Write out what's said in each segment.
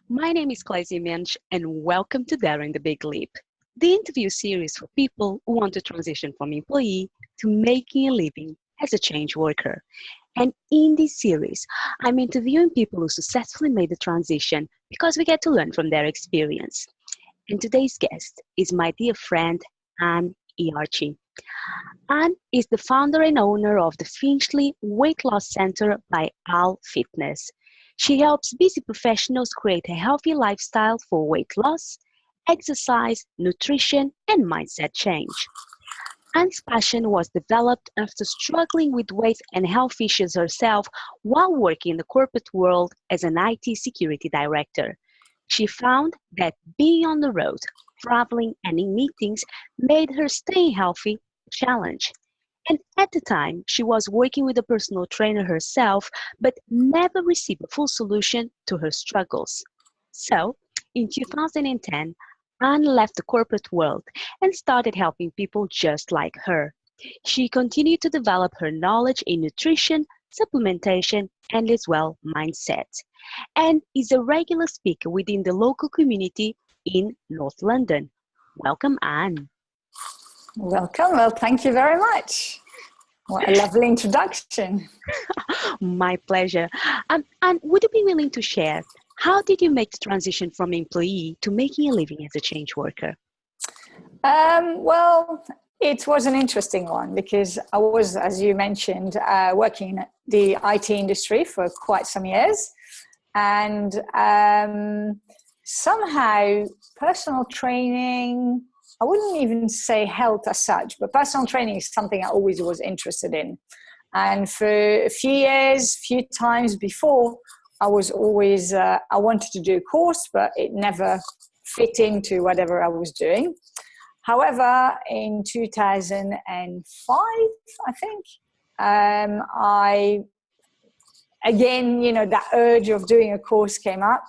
My name is Mendes, and welcome to Daring the Big Leap, the interview series for people who want to transition from employee to making a living as a change worker. And in this series, I'm interviewing people who successfully made the transition because we get to learn from their experience. And today's guest is my dear friend, Anne Iarchy. Anne is the founder and owner of the Finchley Weight Loss Centre by Al Fitness. She helps busy professionals create a healthy lifestyle for weight loss, exercise, nutrition, and mindset change. Anne's passion was developed after struggling with weight and health issues herself while working in the corporate world as an IT security director. She found that being on the road, traveling, and in meetings made her staying healthy a challenge. And at the time, she was working with a personal trainer herself, but never received a full solution to her struggles. So, in 2010, Anne left the corporate world and started helping people just like her. She continued to develop her knowledge in nutrition, supplementation, and as well mindset, and is a regular speaker within the local community in North London. Welcome, Anne. Welcome. Well, thank you very much. What a lovely introduction. My pleasure. And would you be willing to share, how did you make the transition from employee to making a living as a change worker? Well, it was an interesting one because I was, as you mentioned, working in the IT industry for quite some years. And somehow personal training, I wouldn't even say health as such, but personal training is something I always was interested in. And for a few times before, I was always, I wanted to do a course, but it never fit into whatever I was doing. However, in 2005, I think, that urge of doing a course came up.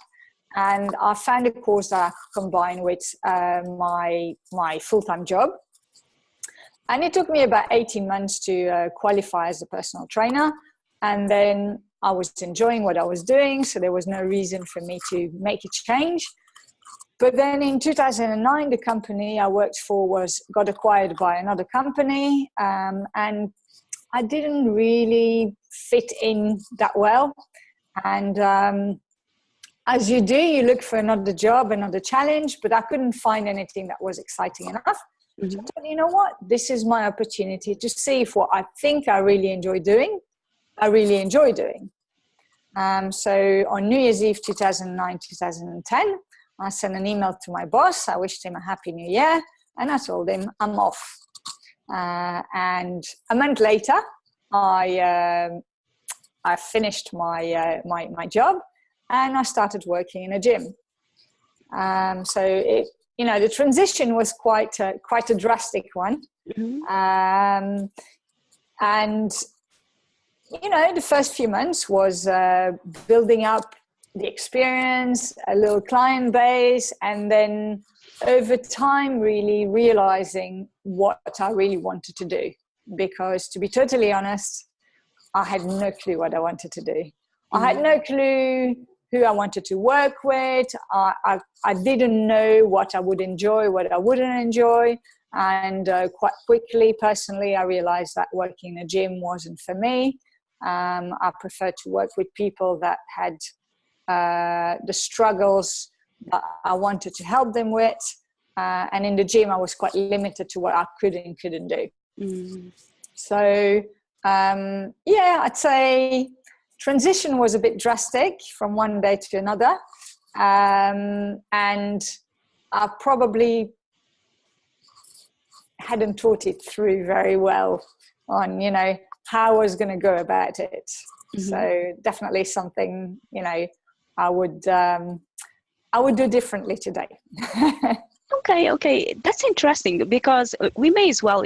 And I found a course that I could combine with my full-time job. And it took me about 18 months to qualify as a personal trainer. And then I was enjoying what I was doing, so there was no reason for me to make a change. But then in 2009, the company I worked for got acquired by another company. And I didn't really fit in that well. And as you do, you look for another job, another challenge, but I couldn't find anything that was exciting enough. Mm-hmm. So I thought, you know what? This is my opportunity to see if what I think I really enjoy doing. So on New Year's Eve 2009, 2010, I sent an email to my boss. I wished him a happy new year, and I told him I'm off. And a month later, I finished my job. And I started working in a gym. So the transition was quite a drastic one. Mm-hmm. And the first few months was building up the experience, a little client base, and then over time really realizing what I really wanted to do. Because to be totally honest, I had no clue what I wanted to do. Mm-hmm. I had no clue who I wanted to work with. I didn't know what I would enjoy, what I wouldn't enjoy. And quite quickly, personally, I realized that working in a gym wasn't for me. I preferred to work with people that had the struggles that I wanted to help them with. And in the gym, I was quite limited to what I could and couldn't do. Mm. So, I'd say transition was a bit drastic from one day to another. And I probably hadn't thought it through very well on, how I was going to go about it. Mm-hmm. So definitely something, I would do differently today. Okay. That's interesting because we may as well,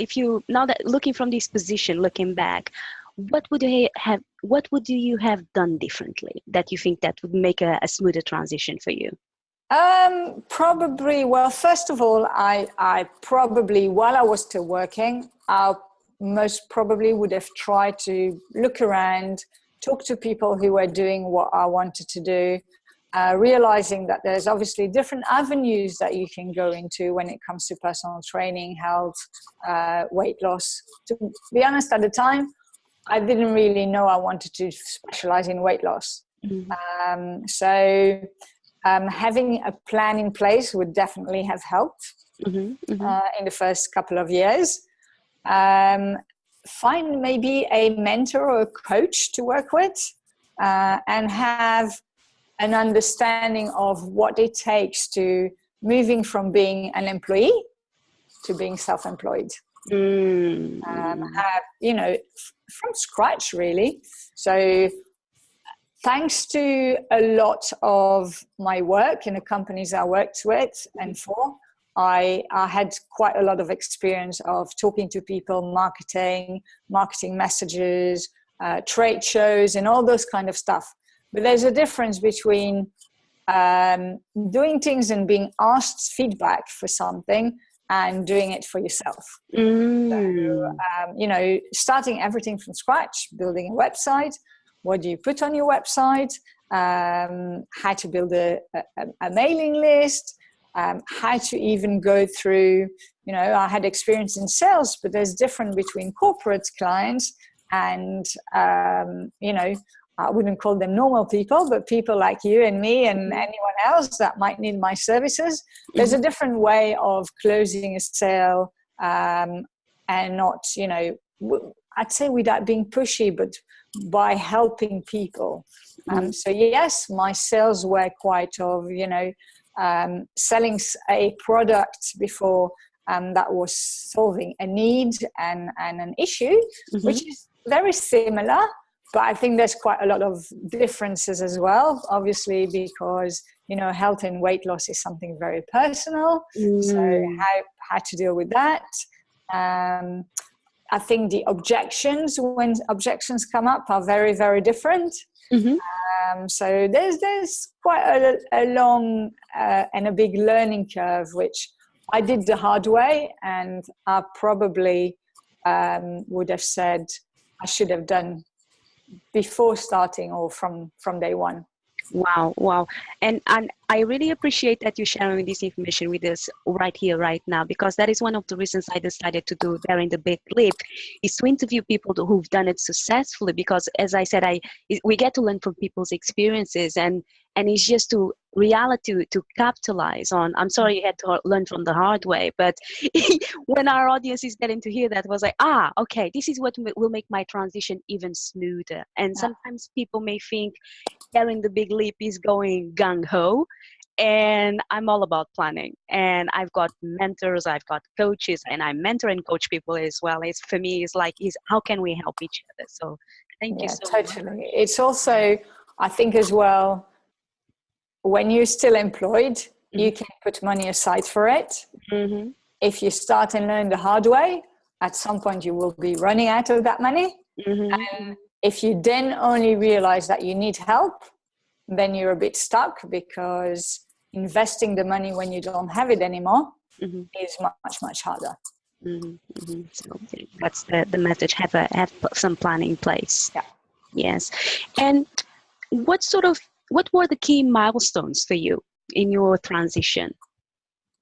now that looking from this position, looking back, what would you have done differently that you think that would make a smoother transition for you? Probably, well, first of all, I probably, while I was still working, I most probably would have tried to look around, talk to people who were doing what I wanted to do, realizing that there's obviously different avenues that you can go into when it comes to personal training, health, weight loss. To be honest, at the time, I didn't really know I wanted to specialize in weight loss. Mm-hmm. Having a plan in place would definitely have helped in the first couple of years. Find maybe a mentor or a coach to work with, and have an understanding of what it takes to moving from being an employee to being self-employed. Have, from scratch, really. So thanks to a lot of my work in the companies I worked with and for, I had quite a lot of experience of talking to people, marketing messages, trade shows, and all those kind of stuff. But there's a difference between doing things and being asked feedback for something and doing it for yourself. So, starting everything from scratch, building a website. What do you put on your website? How to build a mailing list. How to even go through, I had experience in sales, but there's difference between corporate clients and, I wouldn't call them normal people, but people like you and me and anyone else that might need my services. There's a different way of closing a sale, and not, I'd say without being pushy, but by helping people. So yes, my sales were quite of, selling a product before that was solving a need and an issue, which is very similar. But I think there's quite a lot of differences as well, obviously, because, health and weight loss is something very personal. So how to deal with that. I think the objections, when objections come up, are very, very different. So there's quite a long and a big learning curve, which I did the hard way, and I probably would have said I should have done before starting or from day one. Wow. And I really appreciate that you're sharing this information with us right here, right now, because that is one of the reasons I decided to do Daring the Big Leap, is to interview people who've done it successfully. Because as I said, we get to learn from people's experiences, and it's just to reality to capitalize on. I'm sorry you had to learn from the hard way, but when our audience is getting to hear that, was like, okay, this is what will make my transition even smoother. And sometimes people may think Daring the Big Leap is going gung-ho, and I'm all about planning. And I've got mentors, I've got coaches, and I mentor and coach people as well. For me, how can we help each other? So thank you so much. Totally. It's also, I think as well, when you're still employed, you can put money aside for it. If you start and learn the hard way, at some point you will be running out of that money. And if you then only realize that you need help, then you're a bit stuck, because investing the money when you don't have it anymore is much, much harder. So that's the message. Have some plan in place. Yeah. Yes. And what were the key milestones for you in your transition?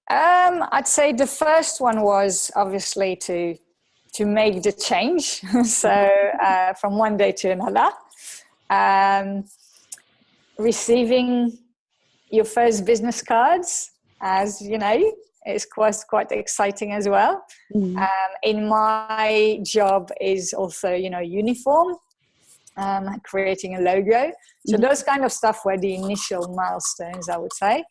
I'd say the first one was obviously to make the change. So from one day to another, receiving your first business cards, as you know, is quite exciting as well. In my job is also, uniform, creating a logo. So those kind of stuff were the initial milestones, I would say.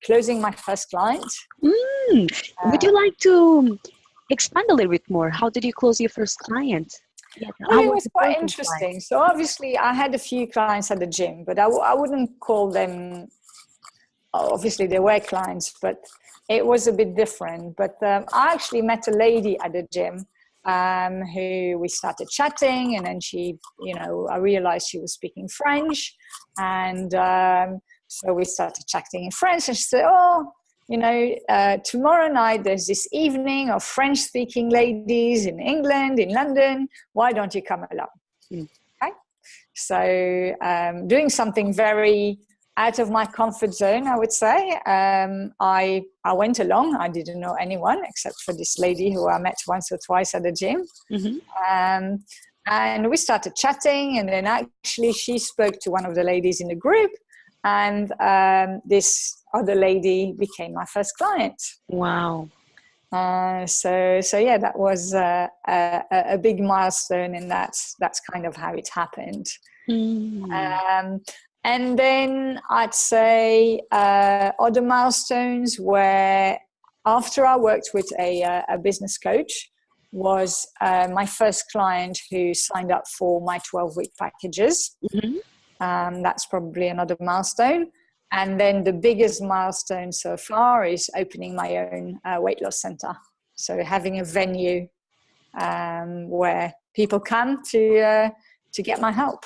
Closing my first client. Would you like to expand a little bit more? How did you close your first client? Well, it was quite interesting. So obviously I had a few clients at the gym, but I wouldn't call them, obviously they were clients, but it was a bit different. But I actually met a lady at the gym who we started chatting, and then she, I realized she was speaking French, and so we started chatting in French, and she said, tomorrow night there's this evening of French-speaking ladies in England, in London. Why don't you come along? Okay. So doing something very out of my comfort zone, I would say. I went along. I didn't know anyone except for this lady who I met once or twice at the gym. And we started chatting, and then actually she spoke to one of the ladies in the group, and this other lady became my first client. Wow. So yeah, that was a big milestone, and that's kind of how it happened. And then I'd say other milestones where, after I worked with a business coach, was my first client who signed up for my 12-week packages. That's probably another milestone. And then the biggest milestone so far is opening my own weight loss center. So having a venue where people come to get my help.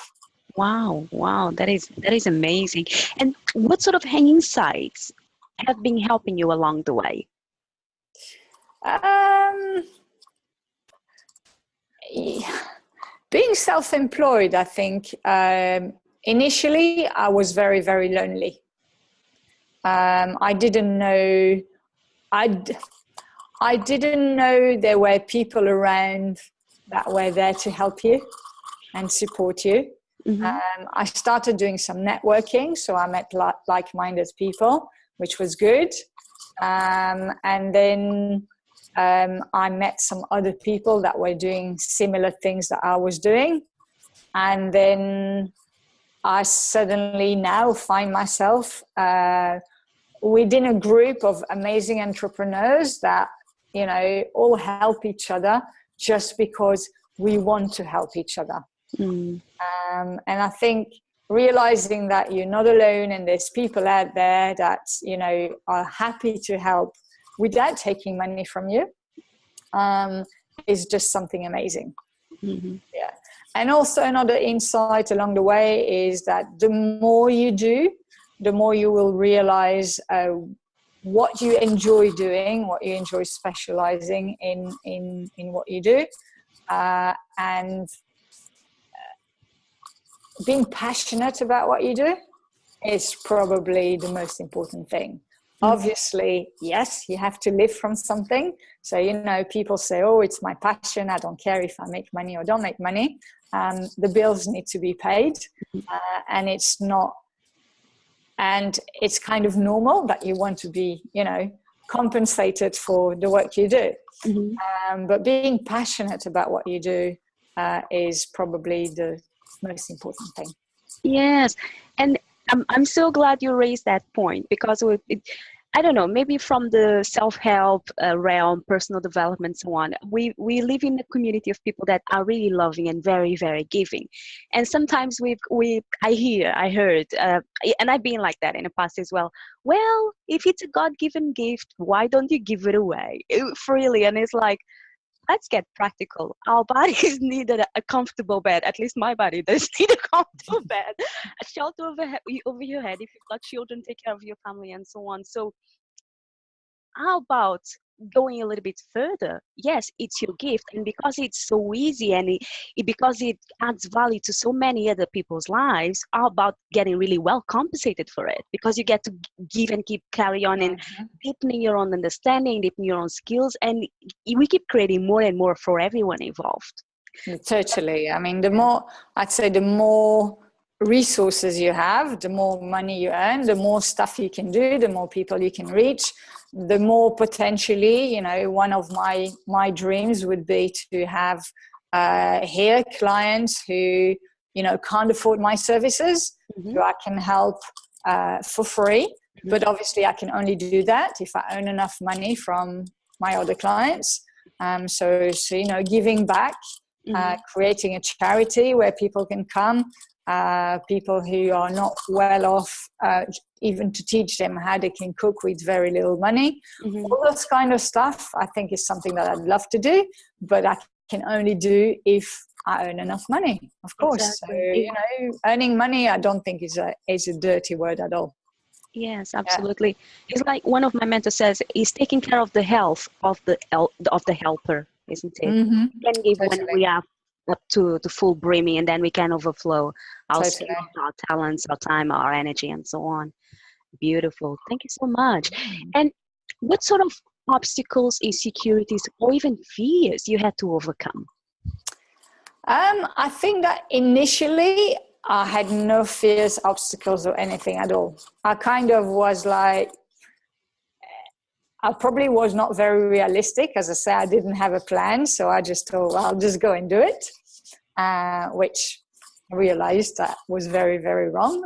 Wow, that is amazing. And what sort of insights have been helping you along the way? Being self-employed, I think initially I was very, very lonely. I didn't know there were people around that were there to help you and support you. I started doing some networking, so I met like-minded people, which was good. And then I met some other people that were doing similar things that I was doing. And then I suddenly now find myself within a group of amazing entrepreneurs that, all help each other just because we want to help each other. And I think realizing that you're not alone and there's people out there that, are happy to help without taking money from you is just something amazing. Yeah. And also another insight along the way is that the more you do, the more you will realize what you enjoy doing, what you enjoy specializing in what you do. And being passionate about what you do is probably the most important thing. Obviously, yes, you have to live from something. So, people say, oh, it's my passion. I don't care if I make money or don't make money. The bills need to be paid. And it's not, and it's kind of normal that you want to be, compensated for the work you do. But being passionate about what you do is probably the most important thing. Yes. And I'm so glad you raised that point, because I don't know, maybe from the self-help realm, personal development, so on, we live in a community of people that are really loving and very, very giving. And sometimes I heard, and I've been like that in the past as well. Well, if it's a God-given gift, why don't you give it away freely? And it's like, let's get practical. Our bodies need a comfortable bed. At least my body does need a comfortable bed, a shelter over your head. If you've got children, take care of your family and so on. So how about going a little bit further? Yes, it's your gift. And because it's so easy and because it adds value to so many other people's lives, how about getting really well compensated for it? Because you get to give and keep carry on and deepening your own understanding, deepening your own skills. And we keep creating more and more for everyone involved. Totally. I mean, the more resources you have, the more money you earn, the more stuff you can do, the more people you can reach, the more potentially, one of my dreams would be to have here clients who, can't afford my services, who I can help for free. But obviously I can only do that if I earn enough money from my other clients. So giving back, creating a charity where people can come, people who are not well off, even to teach them how they can cook with very little money. All those kind of stuff, I think, is something that I'd love to do, but I can only do if I earn enough money, of course. Exactly. So, earning money, I don't think is a dirty word at all. Yes, absolutely. Yeah. It's like one of my mentors says, is taking care of the health of the helper, isn't it? We can give when we are up to full brimming, and then we can overflow our Totally. skills, our talents, our time, our energy, and so on. Beautiful. Thank you so much. And what sort of obstacles, insecurities, or even fears you had to overcome? I think that initially I had no fears, obstacles, or anything at all. I kind of was like, I probably was not very realistic. As I say, I didn't have a plan. So I just thought, well, I'll just go and do it, which I realized that was very, very wrong.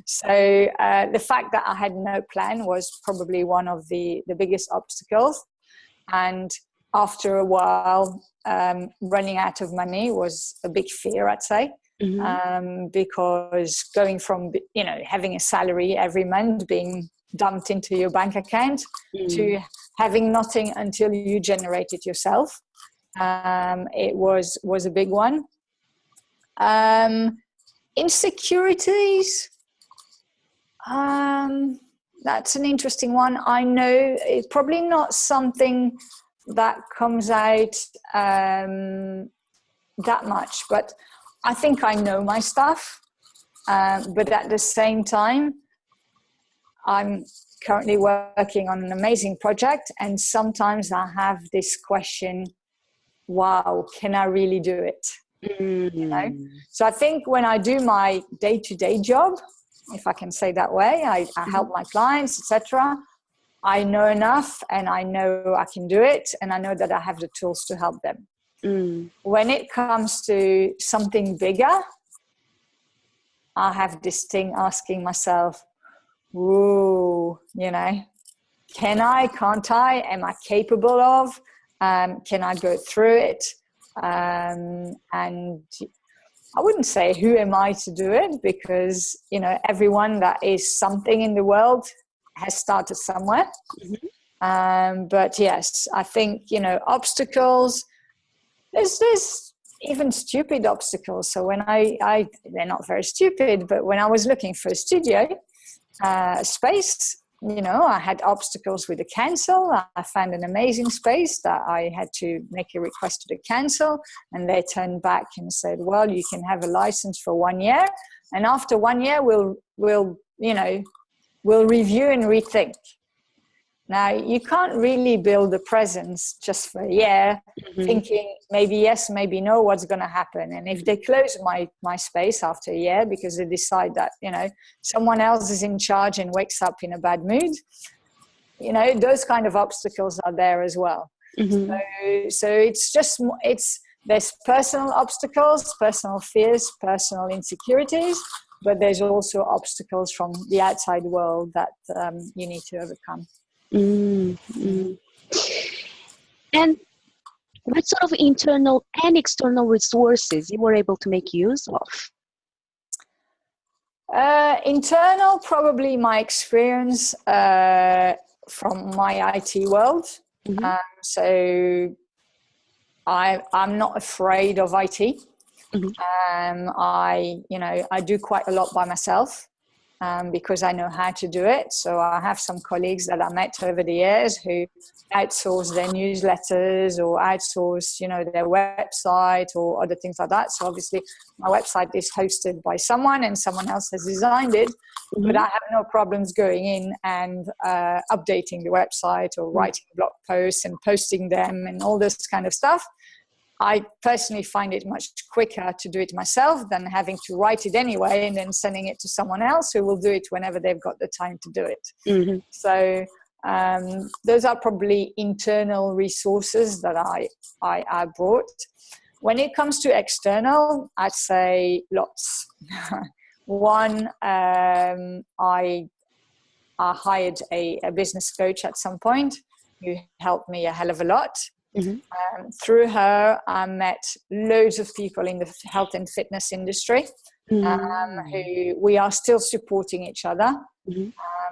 So the fact that I had no plan was probably one of the biggest obstacles. And after a while, running out of money was a big fear, I'd say. Because going from, having a salary every month being dumped into your bank account to having nothing until you generate it yourself, it was a big one. Insecurities, that's an interesting one. I know it's probably not something that comes out that much, but I think I know my stuff. But at the same time, I'm currently working on an amazing project, and sometimes I have this question, wow, can I really do it? So I think when I do my day-to-day job, if I can say that way, I help my clients, etc. I know enough, and I know I can do it, and I know that I have the tools to help them. When it comes to something bigger, I have this thing asking myself, whoa, can I, can't I, am I capable of, can I go through it? And I wouldn't say who am I to do it, because, everyone that is something in the world has started somewhere. But yes, I think, obstacles, there's even stupid obstacles. So when they're not very stupid, but when I was looking for a studio space, I had obstacles with the council. I found an amazing space that I had to make a request to the council, and they turned back and said, well, you can have a license for 1 year, and after 1 year we'll review and rethink. Now, you can't really build a presence just for a year, thinking maybe yes, maybe no, what's going to happen. And if they close my space after a year because they decide that, someone else is in charge and wakes up in a bad mood, those kind of obstacles are there as well. So there's personal obstacles, personal fears, personal insecurities, but there's also obstacles from the outside world that you need to overcome. And what sort of internal and external resources you were able to make use of? Internal, probably my experience from my IT world. So I'm not afraid of IT. I do quite a lot by myself. Because I know how to do it. So I have some colleagues that I met over the years who outsource their newsletters or outsource, their website or other things like that. So obviously my website is hosted by someone and someone else has designed it, but I have no problems going in and updating the website or writing blog posts and posting them and all this kind of stuff. I personally find it much quicker to do it myself than having to write it anyway and then sending it to someone else who will do it whenever they've got the time to do it. So those are probably internal resources that I brought. When it comes to external, I'd say lots. One, I hired a business coach at some point who helped me a hell of a lot. Through her, I met loads of people in the health and fitness industry who we are still supporting each other.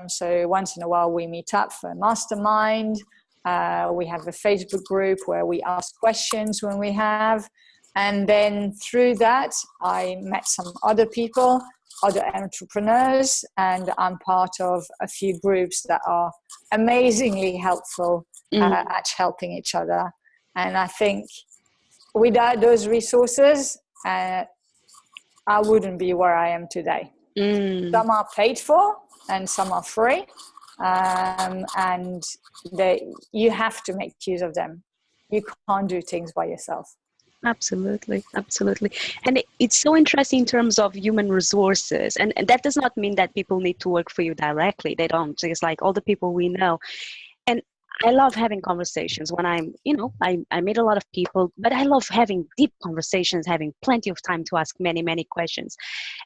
So once in a while we meet up for a mastermind. We have a Facebook group where we ask questions when we have. And then through that, I met some other people, other entrepreneurs, and I'm part of a few groups that are amazingly helpful at helping each other. And I think without those resources, I wouldn't be where I am today. Some are paid for and some are free, and you have to make use of them. You can't do things by yourself. Absolutely, absolutely. And it's so interesting in terms of human resources. And that does not mean that people need to work for you directly. They don't. It's like all the people we know. And I love having conversations when I meet a lot of people, but I love having deep conversations, having plenty of time to ask many, many questions.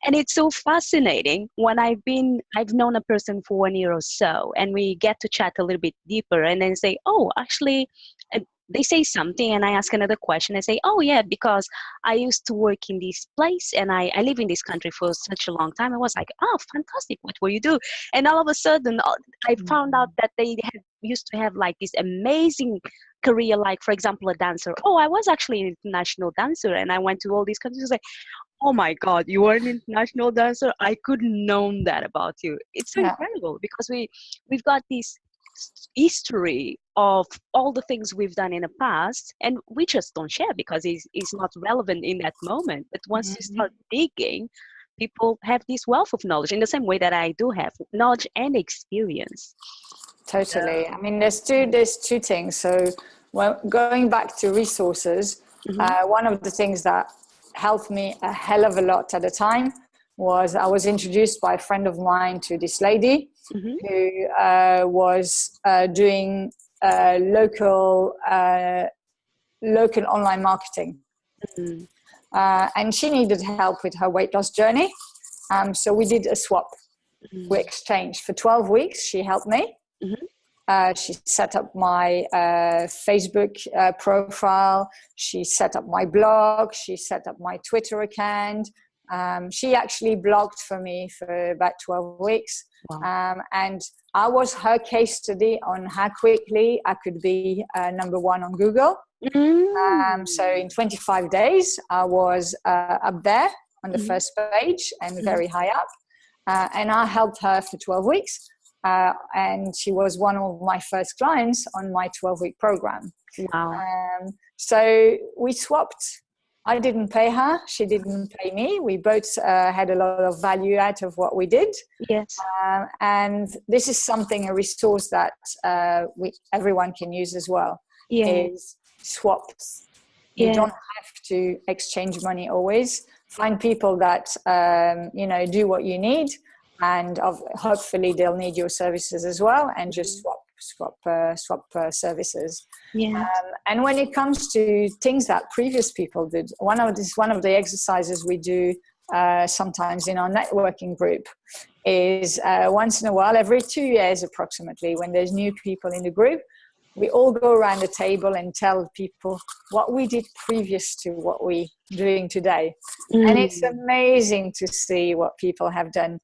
And it's so fascinating when I've known a person for 1 year or so, and we get to chat a little bit deeper and then say, oh, actually, they say something and I ask another question. I say, oh yeah, because I used to work in this place and I live in this country for such a long time. I was like, oh, fantastic. What will you do? And all of a sudden I found out that they used to have like this amazing career, like for example, a dancer. Oh, I was actually an international dancer and I went to all these countries. Like, oh my God, you are an international dancer. I couldn't known that about you. It's so incredible because we've got this history of all the things we've done in the past and we just don't share because it's not relevant in that moment. But once you start digging, people have this wealth of knowledge in the same way that I do have knowledge and experience. Totally. I mean, there's two things. So going back to resources, one of the things that helped me a hell of a lot at the time was I was introduced by a friend of mine to this lady who was doing local online marketing. And she needed help with her weight loss journey. So we did a swap. We exchanged for 12 weeks. She helped me. She set up my Facebook profile. She set up my blog. She set up my Twitter account. She actually blogged for me for about 12 weeks. Wow. And I was her case study on how quickly I could be number one on Google. So in 25 days, I was up there on the first page and very high up. And I helped her for 12 weeks. And she was one of my first clients on my 12-week program. Wow. So we swapped. I didn't pay her. She didn't pay me. We both had a lot of value out of what we did. Yes. And this is a resource that everyone can use as well. Is swaps. You don't have to exchange money always. Find people that, do what you need. And hopefully they'll need your services as well, and just swap services. Yeah. And when it comes to things that previous people did, one of the exercises we do sometimes in our networking group is once in a while, every 2 years approximately, when there's new people in the group, we all go around the table and tell people what we did previous to what we're doing today. And it's amazing to see what people have done.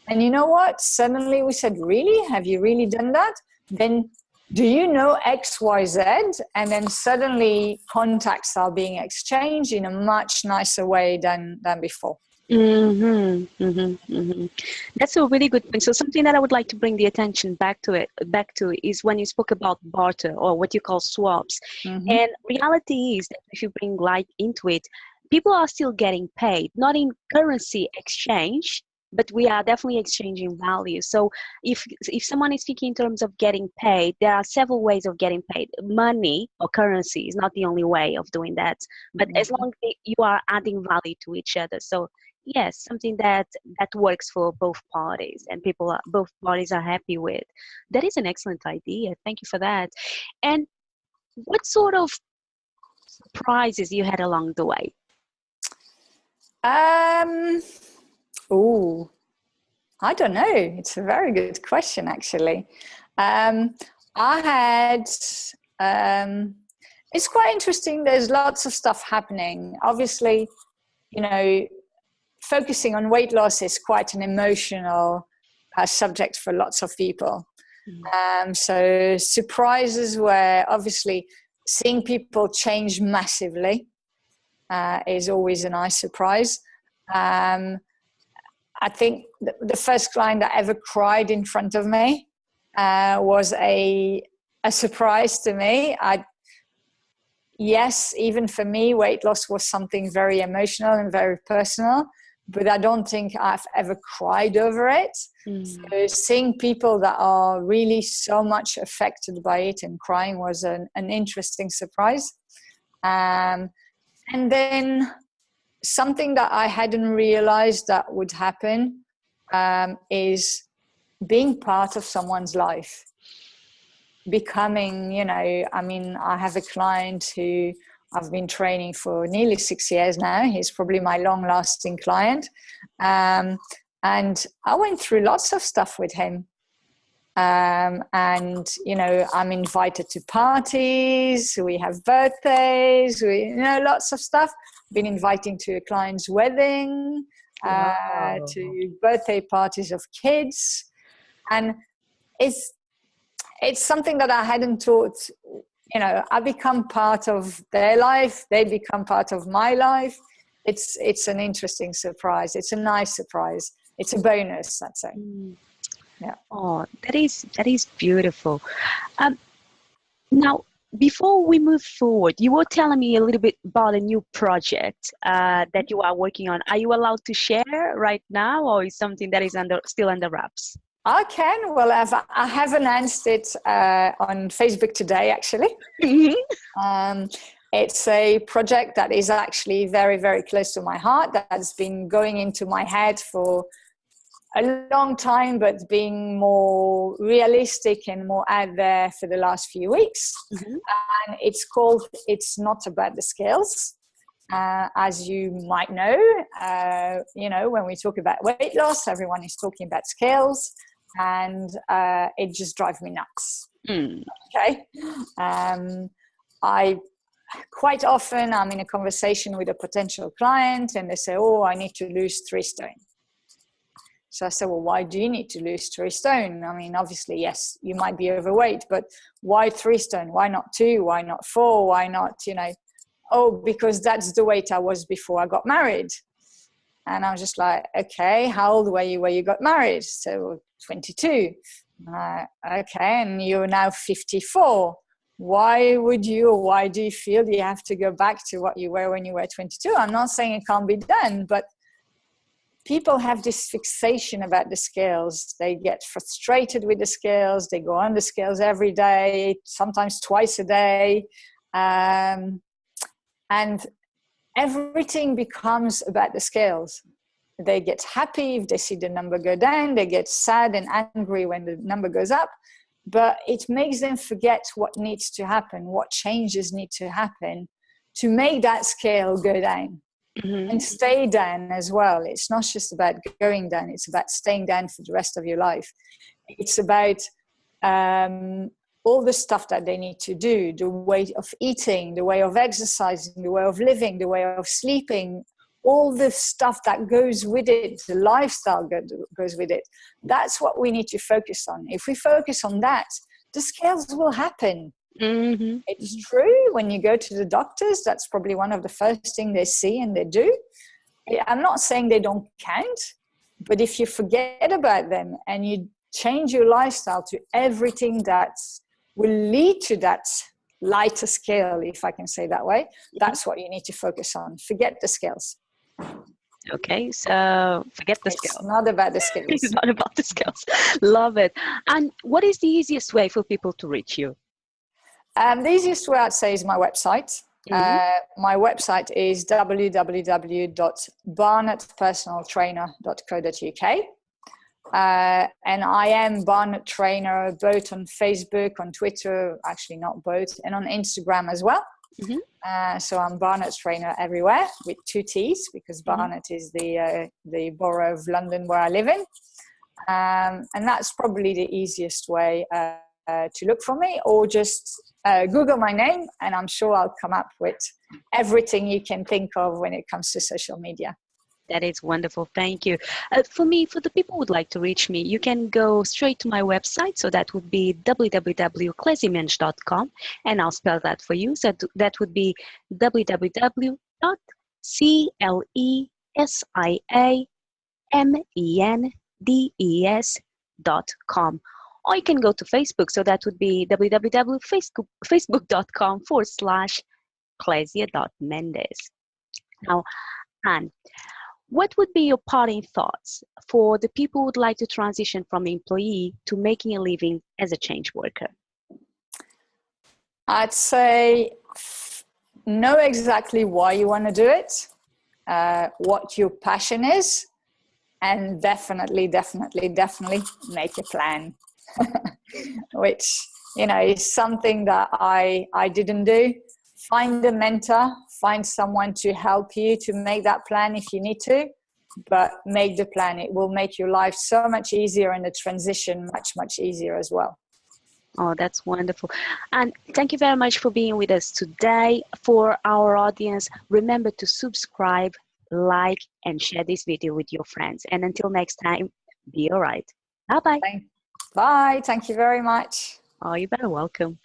And you know what? Suddenly we said, really? Have you really done that? Then do you know X, Y, Z? And then suddenly contacts are being exchanged in a much nicer way than before. That's a really good point. So something that I would like to bring the attention back to is when you spoke about barter or what you call swaps. And reality is that if you bring light into it, people are still getting paid, not in currency exchange, but we are definitely exchanging value. So if someone is speaking in terms of getting paid, there are several ways of getting paid. Money or currency is not the only way of doing that. But as long as you are adding value to each other. So yes, something that works for both parties and both parties are happy with. That is an excellent idea. Thank you for that. And what sort of surprises you had along the way? Oh, I don't know. It's a very good question, actually. I had, it's quite interesting. There's lots of stuff happening. Obviously, focusing on weight loss is quite an emotional subject for lots of people. So surprises were obviously seeing people change massively is always a nice surprise. I think the first client that ever cried in front of me was a surprise to me. yes, even for me, weight loss was something very emotional and very personal, but I don't think I've ever cried over it. So seeing people that are really so much affected by it and crying was an interesting surprise. And then something that I hadn't realized that would happen is being part of someone's life. Becoming, I have a client who I've been training for nearly 6 years now. He's probably my long-lasting client. And I went through lots of stuff with him. And, I'm invited to parties. We have birthdays. Lots of stuff. Been inviting to a client's wedding, to birthday parties of kids. And it's something that I hadn't thought, I become part of their life. They become part of my life. It's an interesting surprise. It's a nice surprise. It's a bonus, I'd say. Yeah. Oh, that is beautiful. Now, before we move forward, you were telling me a little bit about a new project that you are working on. Are you allowed to share right now, or is something that is still under wraps? I can. Well, I have announced it on Facebook today, actually. It's a project that is actually very, very close to my heart, that's been going into my head for a long time, but being more realistic and more out there for the last few weeks. And it's called It's Not About the Scales. As you might know, when we talk about weight loss, everyone is talking about scales, and it just drives me nuts. Okay. I quite often, I'm in a conversation with a potential client and they say, oh, I need to lose 3 stone. So I said, well, why do you need to lose 3 stone? I mean, obviously, yes, you might be overweight, but why 3 stone? Why not 2? Why not 4? Why not, oh, because that's the weight I was before I got married. And I was just like, okay, how old were you when you got married? So 22. Okay, and you're now 54. Why do you feel you have to go back to what you were when you were 22? I'm not saying it can't be done, but people have this fixation about the scales. They get frustrated with the scales. They go on the scales every day, sometimes twice a day. And everything becomes about the scales. They get happy if they see the number go down. They get sad and angry when the number goes up. But it makes them forget what needs to happen, what changes need to happen to make that scale go down. And stay down as well. It's not just about going down. It's about staying down for the rest of your life. It's about all the stuff that they need to do, the way of eating, the way of exercising, the way of living, the way of sleeping, all the stuff that goes with it, the lifestyle goes with it. That's what we need to focus on. If we focus on that, the scales will happen. It's true. When you go to the doctors, that's probably one of the first things they see and they do. I'm not saying they don't count, but if you forget about them and you change your lifestyle to everything that will lead to that lighter scale, if I can say that way, that's what you need to focus on. Forget the scales. Okay, so forget the scales. It's not about the scales. It's not about the scales. Love it. And what is the easiest way for people to reach you? The easiest way I'd say is my website. My website is www.barnettpersonaltrainer.co.uk. And I am Barnett Trainer both on Facebook, on Twitter, actually not both, and on Instagram as well. So I'm Barnett Trainer everywhere with 2 T's because Barnet is the borough of London where I live in. And that's probably the easiest way to look for me, or just Google my name and I'm sure I'll come up with everything you can think of when it comes to social media. That is wonderful. Thank you. For the people who would like to reach me, you can go straight to my website. So that would be www.clesimensch.com, and I'll spell that for you. So that would be www.clesiamendes.com. Or you can go to Facebook. So that would be www.facebook.com/ Mendes. Now, Anne, what would be your parting thoughts for the people who would like to transition from employee to making a living as a change worker? I'd say know exactly why you want to do it, what your passion is, and definitely make a plan. Which, is something that I didn't do. Find a mentor, find someone to help you to make that plan if you need to, but make the plan. It will make your life so much easier and the transition much easier as well. Oh, that's wonderful. And thank you very much for being with us today. For our audience, remember to subscribe, like, and share this video with your friends. And until next time, be all right. Bye-bye. Bye. Thank you very much. Oh, you're very welcome.